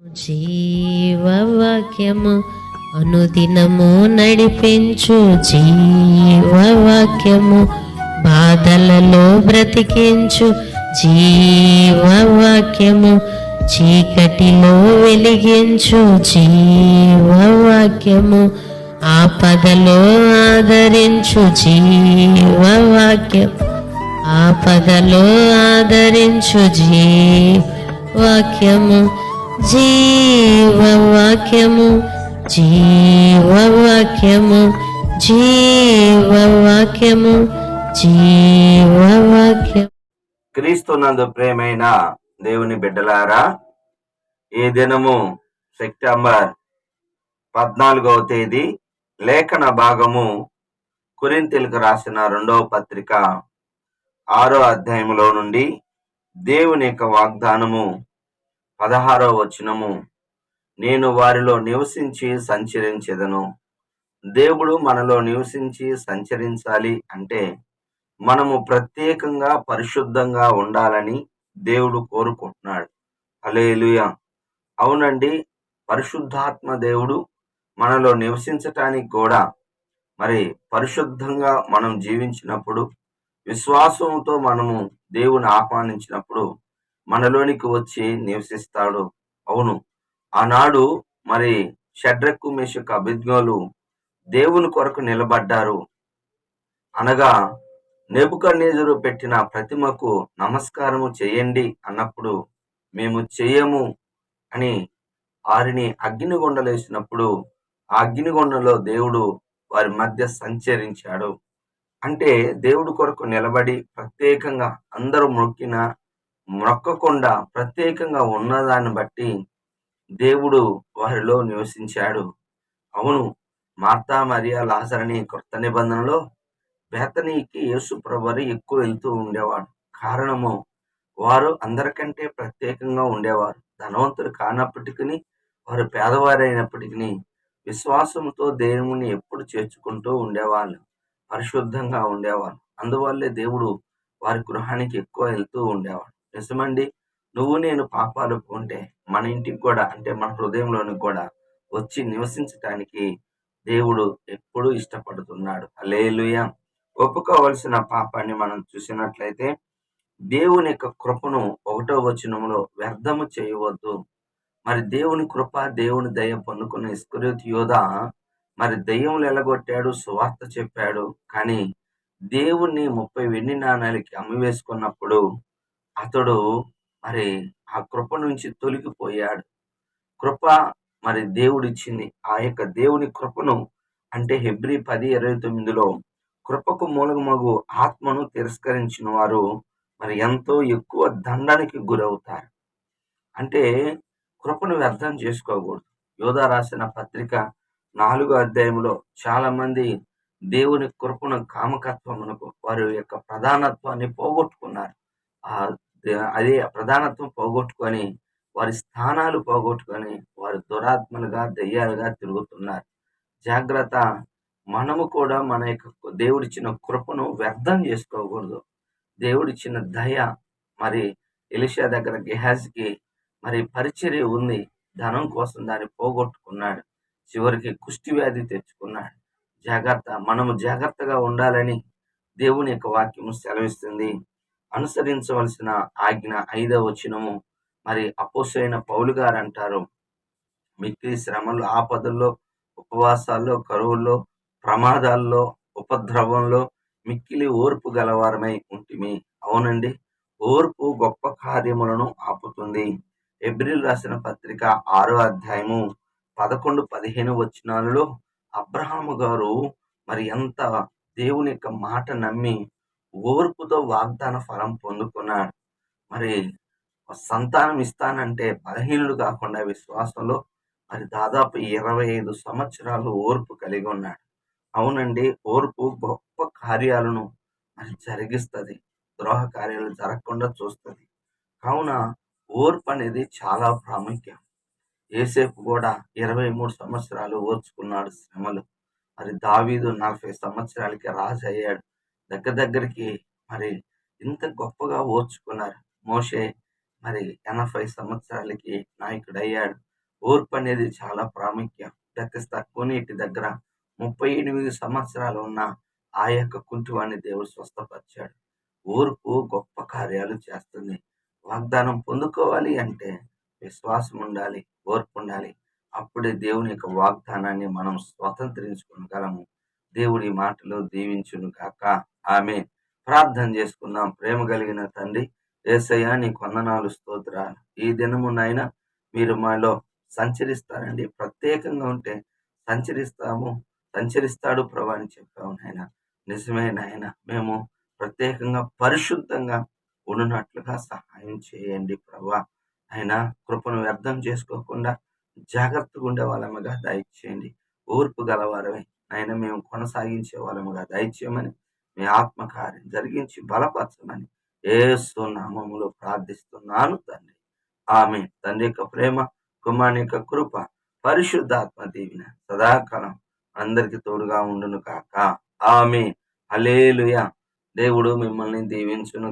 జీవవాక్యము అనుదినము నడిపించు జీవవాక్యము బాధలలో బ్రతికించు జీవవాక్యము చీకటిలో వెలిగించు జీవవాక్యము ఆపదలో ఆదరించు జీవవాక్యం ఆపదలో ఆదరించు జీవవాక్యము జీవవాక్యము జీవవాక్యము జీవవాక్యము జీవవాక్యం. క్రీస్తునందు ప్రేమైన దేవుని బిడ్డలారా, ఈ దినము సెప్టెంబర్ 14వ తేదీ లేఖన భాగము కొరింథీయులకు రాసిన 2వ పత్రిక 6వ అధ్యాయములో నుండి దేవుని యొక్క వాగ్దానము 16వ వచనము, నేను వారిలో నివసించి సంచరించెదను. దేవుడు మనలో నివసించి సంచరించాలి అంటే మనము ప్రత్యేకంగా పరిశుద్ధంగా ఉండాలని దేవుడు కోరుకుంటున్నాడు. హల్లెలూయా. అవునండి, పరిశుద్ధాత్మ దేవుడు మనలో నివసించటానికి కూడా మరి పరిశుద్ధంగా మనం జీవించినప్పుడు, విశ్వాసంతో మనము దేవుని ఆహ్వానించినప్పుడు మనలోనికి వచ్చి నివసిస్తాడు. అవును, ఆనాడు మరి షడ్రకు మేషకు అబేద్నెగోలు దేవుని కొరకు నిలబడ్డారు. అనగా నెబుకద్నెజరు పెట్టిన ప్రతిమకు నమస్కారము చేయండి అన్నప్పుడు మేము చేయము అని వారిని అగ్నిగుండలేసినప్పుడు ఆ అగ్నిగుండంలో దేవుడు వారి మధ్య సంచరించాడు. అంటే దేవుడి కొరకు నిలబడి ప్రత్యేకంగా అందరూ మొక్కకుండా ప్రత్యేకంగా ఉన్నదాన్ని బట్టి దేవుడు వారిలో నివసించాడు. అవును, మార్తా మరియా లాజరుని కొత్త నిబంధనలో బేతనీకి యేసు ప్రభువారు ఎక్కువ వెళ్తూ ఉండేవాడు. కారణము, వారు అందరికంటే ప్రత్యేకంగా ఉండేవారు. ధనవంతులు కానప్పటికీ, వారు పేదవారైనప్పటికీ విశ్వాసంతో దేవుని ఎప్పుడు చేర్చుకుంటూ ఉండేవాళ్ళు, పరిశుద్ధంగా ఉండేవాళ్ళు. అందువల్లే దేవుడు వారి గృహానికి ఎక్కువ వెళ్తూ ఉండేవాడు. నిజమండి, నువ్వు నేను పాపాలు ఉంటే మన ఇంటికి కూడా, అంటే మన హృదయంలోనికి కూడా వచ్చి నివసించటానికి దేవుడు ఎప్పుడూ ఇష్టపడుతున్నాడు. హల్లెలూయా. ఒప్పుకోవలసిన పాపాన్ని మనం చూసినట్లయితే దేవుని యొక్క కృపను 1వ వచనంలో వ్యర్థము చేయవద్దు. మరి దేవుని కృప, దేవుని దయ పొందుకున్న ఇస్కరియోతు యోధ మరి దయ్యములు ఎలగొట్టాడు, సువార్త చెప్పాడు. కానీ దేవుణ్ణి 30 వెండి నాణాలకి అమ్మివేసుకున్నప్పుడు అతడు మరి ఆ కృప నుంచి తొలగిపోయాడు. కృప మరి దేవుడిచ్చింది. ఆ యొక్క దేవుని కృపను, అంటే హెబ్రీ 10:29లో కృపకు మూలమగు ఆత్మను తిరస్కరించిన వారు మరి ఎంతో ఎక్కువ దండనకి గురవుతారు. అంటే కృపను వ్యర్థం చేసుకోకూడదు. యోధా రాసిన పత్రిక 4వ అధ్యాయంలో చాలా మంది దేవుని కృపను కామకత్వమునకు వారి యొక్క ప్రధానత్వాన్ని పోగొట్టుకున్నారు. అదే ప్రధానత్వం పోగొట్టుకొని వారి స్థానాలు పోగొట్టుకొని వారు దురాత్మలుగా, దెయ్యాలుగా తిరుగుతున్నారు. జాగ్రత్త. మనము కూడా మన యొక్క దేవుడిచ్చిన కృపను వ్యర్థం చేసుకోకూడదు. దేవుడిచ్చిన దయ, మరి ఎలీషా దగ్గర గెహాజీకి మరి పరిచర్య ఉంది, ధనం కోసం దాన్ని పోగొట్టుకున్నాడు. చివరికి కుష్టి వ్యాధి తెచ్చుకున్నాడు. జాగ్రత్త. మనము జాగ్రత్తగా ఉండాలని దేవుని యొక్క వాక్యము సెలవిస్తుంది. అనుసరించవలసిన ఆజ్ఞ 5వ వచనము, మరి అపోస్తలుడైన పౌలు గారు అంటారు, మిక్కిలి శ్రమల్లో, ఆపదల్లో, ఉపవాసాల్లో, కరువుల్లో, ప్రమాదాల్లో, ఉపద్రవంలో మిక్కిలి ఓర్పు గలవారమై ఉంటిమి. అవునండి, ఓర్పు గొప్ప కార్యములను ఆపుతుంది. హెబ్రీయులకు రాసిన పత్రిక 6వ అధ్యాయము 11-15 వచనాలలో అబ్రహాము గారు మరి ఎంత దేవుని యొక్క మాట నమ్మి ఓర్పుతో వాగ్దాన ఫలం పొందుకున్నాడు. మరి సంతానం ఇస్తానంటే బలహీనుడు కాకుండా విశ్వాసంలో మరి దాదాపు 25 సంవత్సరాలు ఓర్పు కలిగి ఉన్నాడు. అవునండి, ఓర్పు గొప్ప కార్యాలను మరి జరిగిస్తుంది, ద్రోహ కార్యాలు జరగకుండా చూస్తుంది. కావున ఓర్పు అనేది చాలా ప్రాముఖ్యం. యోసేపు కూడా 23 సంవత్సరాలు ఓర్చుకున్నాడు శ్రమలు. మరి దావీదు 40 సంవత్సరాలకి రాజు అయ్యాడు. దగ్గరికి మరి ఇంత గొప్పగా ఓర్చుకున్నారు. మోషే మరి 80 సంవత్సరాలకి నాయకుడయ్యాడు. ఓర్పు అనేది చాలా ప్రాముఖ్యం. బెతెస్దా కోనేటి దగ్గర 38 సంవత్సరాలు ఉన్న ఆ యొక్క కుంటివాణ్ణి దేవుడు స్వస్థపరిచాడు. ఓర్పు గొప్ప కార్యాలు చేస్తుంది. వాగ్దానం పొందుకోవాలి అంటే విశ్వాసం ఉండాలి, ఓర్పు ఉండాలి. అప్పుడే దేవుని యొక్క వాగ్దానాన్ని మనం స్వతంత్రించుకోగలము. దేవుడి మాటలు దీవించును గాక. ఆమేన్. ప్రార్థన చేసుకుందాం. ప్రేమ కలిగిన తండ్రి, యేసయ్యా నీకు వందనాలు, స్తోత్రాలు. ఈ దినము నాయన మీరు మాలో సంచరిస్తారండి. ప్రత్యేకంగా ఉంటే సంచరిస్తాడు ప్రభు అని చెప్పావు నాయన. నిజమే నాయన. మేము ప్రత్యేకంగా పరిశుద్ధంగా ఉండునట్లుగా సహాయం చేయండి ప్రభా. అయినా కృపను వ్యర్థం చేసుకోకుండా జాగ్రత్తగా ఉండే వాళ్ళముగా దయచేయండి. ఓర్పు గలవారమే ఆయన మేము కొనసాగించే వాళ్ళముగా దయచేయమని, మీ ఆత్మకార్యం జరిగించి బలపరచమని యేసు నామములో ప్రార్థిస్తున్నాను తండ్రి. ఆమేన్. తండ్రి యొక్క ప్రేమ, కుమారుని యొక్క కృప, పరిశుద్ధాత్మ దీవెన సదాకాలం అందరికి తోడుగా ఉండును కాక. ఆమేన్. హల్లెలూయా. దేవుడు మిమ్మల్ని దీవించును.